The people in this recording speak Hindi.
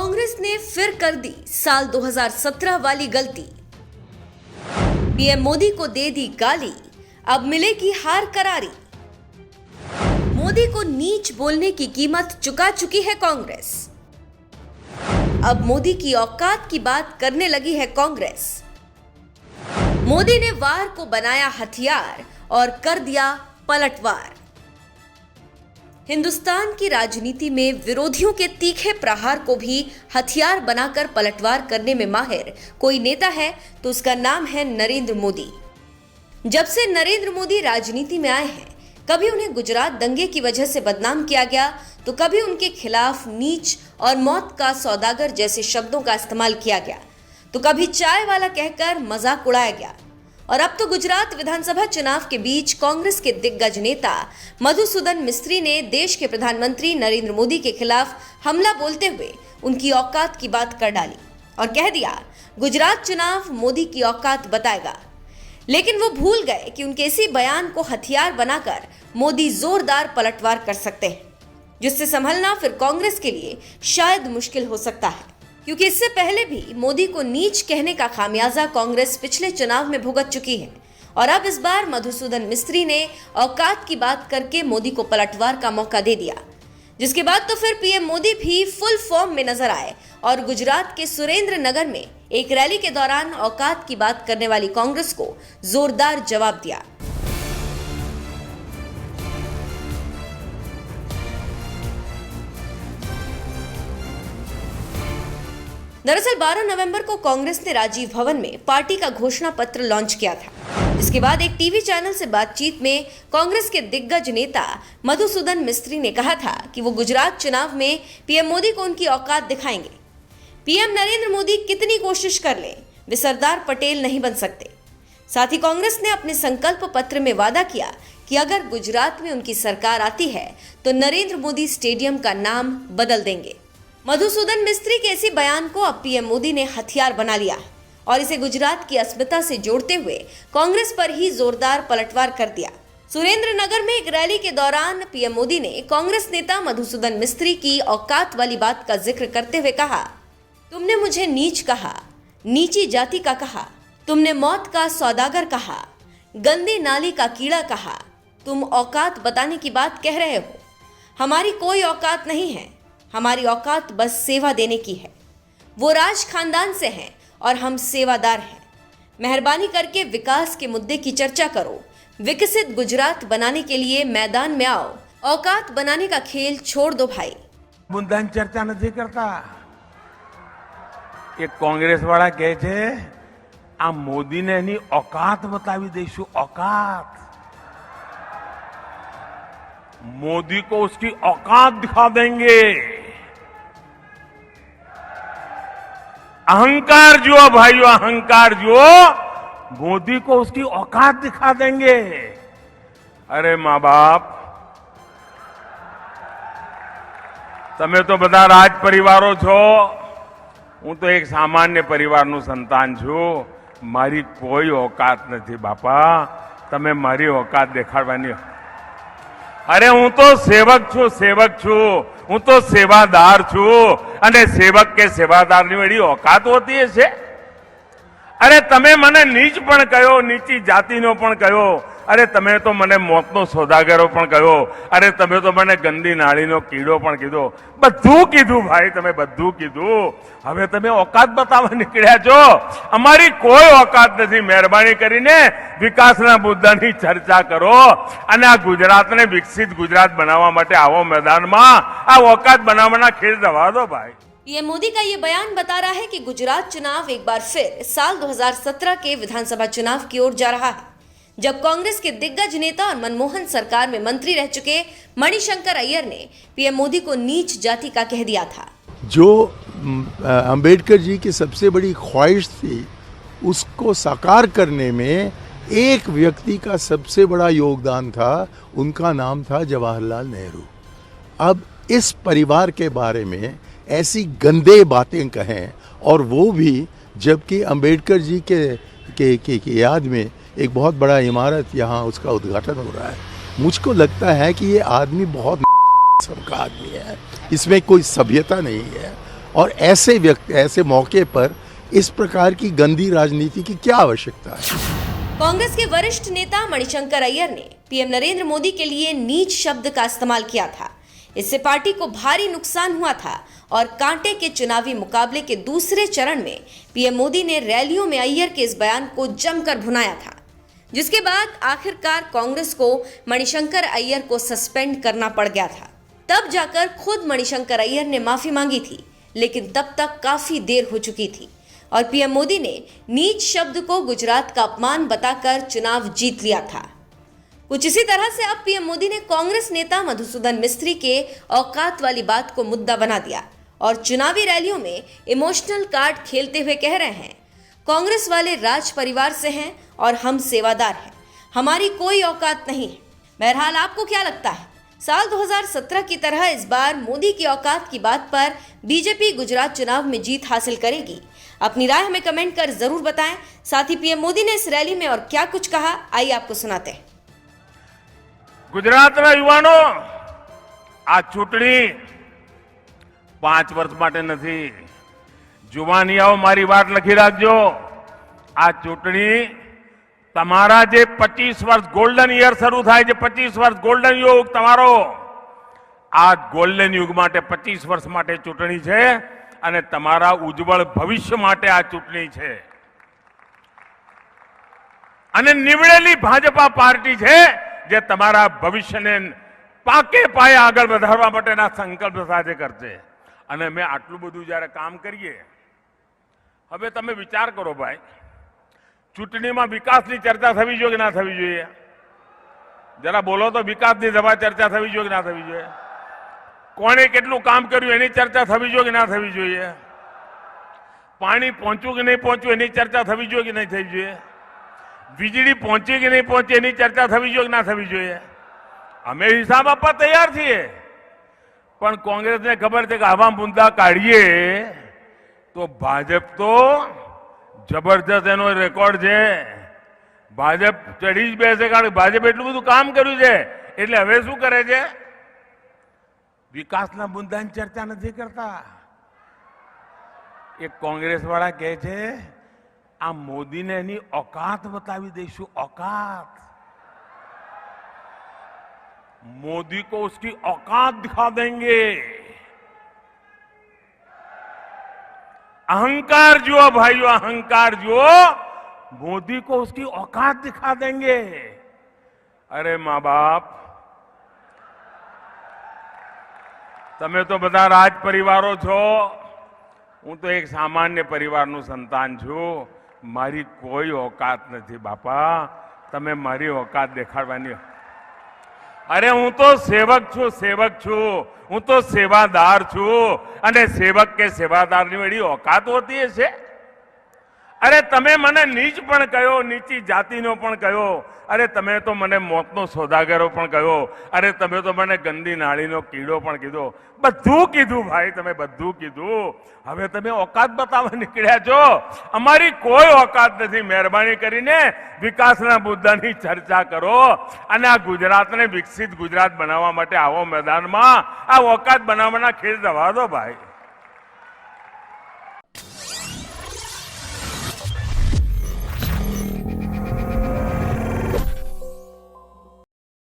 कांग्रेस ने फिर कर दी साल 2017 वाली गलती। पीएम मोदी को दे दी गाली, अब मिलेगी हार करारी। मोदी को नीच बोलने की कीमत चुका चुकी है कांग्रेस। अब मोदी की औकात की बात करने लगी है कांग्रेस। मोदी ने वार को बनाया हथियार और कर दिया पलटवार। हिंदुस्तान की राजनीति में विरोधियों के तीखे प्रहार को भी हथियार बनाकर पलटवार करने में माहिर कोई नेता है तो उसका नाम है नरेंद्र मोदी। जब से नरेंद्र मोदी राजनीति में आए हैं, कभी उन्हें गुजरात दंगे की वजह से बदनाम किया गया तो कभी उनके खिलाफ नीच और मौत का सौदागर जैसे शब्दों का इस्तेमाल किया गया, तो कभी चाय वाला कहकर मजाक उड़ाया गया। और अब तो गुजरात विधानसभा चुनाव के बीच कांग्रेस के दिग्गज नेता मधुसूदन मिस्त्री ने देश के प्रधानमंत्री नरेंद्र मोदी के खिलाफ हमला बोलते हुए उनकी औकात की बात कर डाली और कह दिया गुजरात चुनाव मोदी की औकात बताएगा। लेकिन वो भूल गए कि उनके इसी बयान को हथियार बनाकर मोदी जोरदार पलटवार कर सकते हैं, जिससे संभलना फिर कांग्रेस के लिए शायद मुश्किल हो सकता है, क्योंकि इससे पहले भी मोदी को नीच कहने का खामियाजा कांग्रेस पिछले चुनाव में भुगत चुकी है। और अब इस बार मधुसूदन मिस्त्री ने औकात की बात करके मोदी को पलटवार का मौका दे दिया, जिसके बाद तो फिर पीएम मोदी भी फुल फॉर्म में नजर आए और गुजरात के सुरेंद्र नगर में एक रैली के दौरान औकात की बात करने वाली कांग्रेस को जोरदार जवाब दिया। दरअसल 12 नवंबर को कांग्रेस ने राजीव भवन में पार्टी का घोषणा पत्र लॉन्च किया था। इसके बाद एक टीवी चैनल से बातचीत में कांग्रेस के दिग्गज नेता मधुसूदन मिस्त्री ने कहा था कि वो गुजरात चुनाव में पीएम मोदी को उनकी औकात दिखाएंगे। पीएम नरेंद्र मोदी कितनी कोशिश कर लें, वे सरदार पटेल नहीं बन सकते। साथ ही कांग्रेस ने अपने संकल्प पत्र में वादा किया कि अगर गुजरात में उनकी सरकार आती है तो नरेंद्र मोदी स्टेडियम का नाम बदल देंगे। मधुसूदन मिस्त्री के इसी बयान को अब पीएम मोदी ने हथियार बना लिया और इसे गुजरात की अस्मिता से जोड़ते हुए कांग्रेस पर ही जोरदार पलटवार कर दिया। सुरेंद्र नगर में एक रैली के दौरान पीएम मोदी ने कांग्रेस नेता मधुसूदन मिस्त्री की औकात वाली बात का जिक्र करते हुए कहा, तुमने मुझे नीच कहा, नीची जाति का कहा, तुमने मौत का सौदागर कहा, गंदी नाली का कीड़ा कहा, तुम औकात बताने की बात कह रहे हो। हमारी कोई औकात नहीं है, हमारी औकात बस सेवा देने की है। वो राज खानदान से हैं और हम सेवादार हैं। मेहरबानी करके विकास के मुद्दे की चर्चा करो, विकसित गुजरात बनाने के लिए मैदान में आओ, औकात बनाने का खेल छोड़ दो भाई। मुद्दाની ચર્ચા નથી કરતા। એક કોંગ્રેસ વાળા કહે છે આ મોદીને એની औकात બતાવી દઈશું। औकात मोदी को उसकी औकात दिखा देंगे। अहंकार जो भाइयों, अहंकार जो मोदी को उसकी औकात दिखा देंगे। अरे माँ बाप, તમે તો બધા રાજ પરિવારો છો, હું તો એક સામાન્ય પરિવારનું સંતાન છું। મારી કોઈ औकात નથી બાપા, તમે મારી औकात દેખાડવાની। અરે હું તો સેવક છું, સેવક છું, હું તો સેવાદાર છું અને સેવક કે સેવાદારની વળી औकात હોતી હશે। અરે તમે મને નીચ પણ કહ્યો, નીચી જાતિનો પણ કહ્યો, અરે તમે તો મને મોતનો સોદાગરો પણ કહ્યો, અરે તમે તો મને ગંદી નાળીનો કીડો પણ કીધો, બધું કીધું ભાઈ, તમે બધું કીધું। હવે તમે औकात બતાવવા નીકળ્યા છો। અમારી કોઈ औकात નથી। મહેરબાની કરીને વિકાસના મુદ્દાની ચર્ચા કરો અને આ ગુજરાતને વિકસિત ગુજરાત બનાવવા માટે આવો मैदाનમાં। આ औकात બનાવવાના ખેલ દવા દો ભાઈ। पीएम मोदी का ये बयान बता रहा है कि गुजरात चुनाव एक बार फिर साल 2017 के विधानसभा चुनाव की ओर जा रहा है, जब कांग्रेस के दिग्गज नेता और मनमोहन सरकार में मंत्री रह चुके मणिशंकर अय्यर ने पीएम मोदी को नीच जाति का कह दिया था। जो अंबेडकर जी की सबसे बड़ी ख्वाहिश थी, उसको साकार करने में एक व्यक्ति का सबसे बड़ा योगदान था, उनका नाम था जवाहरलाल नेहरू। अब इस परिवार के बारे में ऐसी गंदे बातें कहें, और वो भी जबकि अंबेडकर जी के याद में एक बहुत बड़ा इमारत यहाँ उसका उद्घाटन हो रहा है। मुझको लगता है कि ये आदमी बहुत सबका आदमी है, इसमें कोई सभ्यता नहीं है। और ऐसे व्यक्ति ऐसे मौके पर इस प्रकार की गंदी राजनीति की क्या आवश्यकता है। कांग्रेस के वरिष्ठ नेता मणिशंकर अय्यर ने पीएम नरेंद्र मोदी के लिए नीच शब्द का इस्तेमाल किया था। इससे पार्टी को भारी नुकसान हुआ था और कांटे के चुनावी मुकाबले के दूसरे चरण में पीएम मोदी ने रैलियों में अय्यर के इस बयान को जमकर भुनाया था, जिसके बाद आखिरकार कांग्रेस को मणिशंकर अय्यर को सस्पेंड करना पड़ गया था। तब जाकर खुद मणिशंकर अय्यर ने माफी मांगी थी, लेकिन तब तक काफी देर हो चुकी थी और पीएम मोदी ने नीच शब्द को गुजरात का अपमान बताकर चुनाव जीत लिया था। कुछ इसी तरह से अब पीएम मोदी ने कांग्रेस नेता मधुसूदन मिस्त्री के औकात वाली बात को मुद्दा बना दिया और चुनावी रैलियों में इमोशनल कार्ड खेलते हुए कह रहे हैं, कांग्रेस वाले राज परिवार से हैं और हम सेवादार हैं, हमारी कोई औकात नहीं है। बहरहाल आपको क्या लगता है, साल 2017 की तरह इस बार मोदी की औकात की बात पर बीजेपी गुजरात चुनाव में जीत हासिल करेगी? अपनी राय हमें कमेंट कर जरूर बताएं। साथ ही पीएम मोदी ने इस रैली में और क्या कुछ कहा, आइए आपको सुनाते हैं। ગુજરાતના યુવાનો, આ ચૂંટણી 5 વર્ષ માટે નથી। જુવાનિયાઓ મારી વાત લખી રાખજો, આ ચૂંટણી તમારા જે 25 વર્ષ ગોલ્ડન યર શરૂ થાય છે, 25 વર્ષ ગોલ્ડન યુગ તમારો, આ ગોલ્ડન યુગ માટે 25 વર્ષ માટે ચૂંટણી છે અને તમારા ઉજ્જવળ ભવિષ્ય માટે આ ચૂંટણી છે। અને નીવડેલી ભાજપા પાર્ટી છે જે તમારા ભવિષ્યને પાકે પાયે આગળ વધારવા માટેના સંકલ્પ સાથે કરશે। અને મેં આટલું બધું જ્યારે કામ કરીએ, હવે તમે વિચાર કરો ભાઈ, ચૂંટણીમાં વિકાસની ચર્ચા થવી જોઈએ કે ના થવી જોઈએ? જરા બોલો તો, વિકાસની સભા ચર્ચા થવી જોઈએ કે ના થવી જોઈએ? કોણે કેટલું કામ કર્યું એની ચર્ચા થવી જોઈએ કે ના થવી જોઈએ? પાણી પહોંચ્યું કે નહીં પહોંચ્યું એની ચર્ચા થવી જોઈએ કે નહીં થવી જોઈએ? વીજળી પહોંચી કે નહીં પહોંચી એની ચર્ચા થવી જોઈએ કે ના થવી જોઈએ? અમે હિસાબ આપવા તૈયાર છીએ, પણ કોંગ્રેસને ખબર છે કે આવા મુદ્દા કાઢીએ તો ભાજપ તો જબરજસ્ત એનો રેકોર્ડ છે, ભાજપ ચડી જ બેસે, કારણ કે ભાજપ એટલું બધું કામ કર્યું છે એટલે હવે શું કરે છે, વિકાસના મુદ્દાની ચર્ચા નથી કરતા। એક કોંગ્રેસ વાળા કહે છે આ મોદીને એની औकात बतावी देशु। औकात, मोदी को उसकी औकात दिखा देंगे। अहंकार जुओ भाइयों, अहंकार जुओ, मोदी को उसकी औकात दिखा देंगे। अरे माँ बाप, તમે તો બધા રાજ પરિવારો છો, હું તો એક સામાન્ય પરિવારનું સંતાન છું। મારી કોઈ औकात નથી બાપા, તમે મારી औकात દેખાડવાની। અરે હું તો સેવક છું, સેવક છું, હું તો સેવાદાર છું, અને સેવક કે સેવાદારની વળી औकात હોતી હશે? અરે તમે મને નીચ પણ કહ્યો, નીચી જાતિનો પણ કહ્યો, અરે તમે તો મને મોતનો સોદાગરો પણ કહ્યો, અરે તમે તો મને ગંદી નાળીનો કીડો પણ કીધો, બધું કીધું ભાઈ, તમે બધું કીધું। હવે તમે औकात બતાવવા નીકળ્યા છો, અમારી કોઈ औकात નથી। મહેરબાની કરીને વિકાસના મુદ્દાની ચર્ચા કરો અને આ ગુજરાતને વિકસિત ગુજરાત બનાવવા માટે આવો મેદાનમાં, આ औकात બનાવવાના ખેલ દવા દો ભાઈ।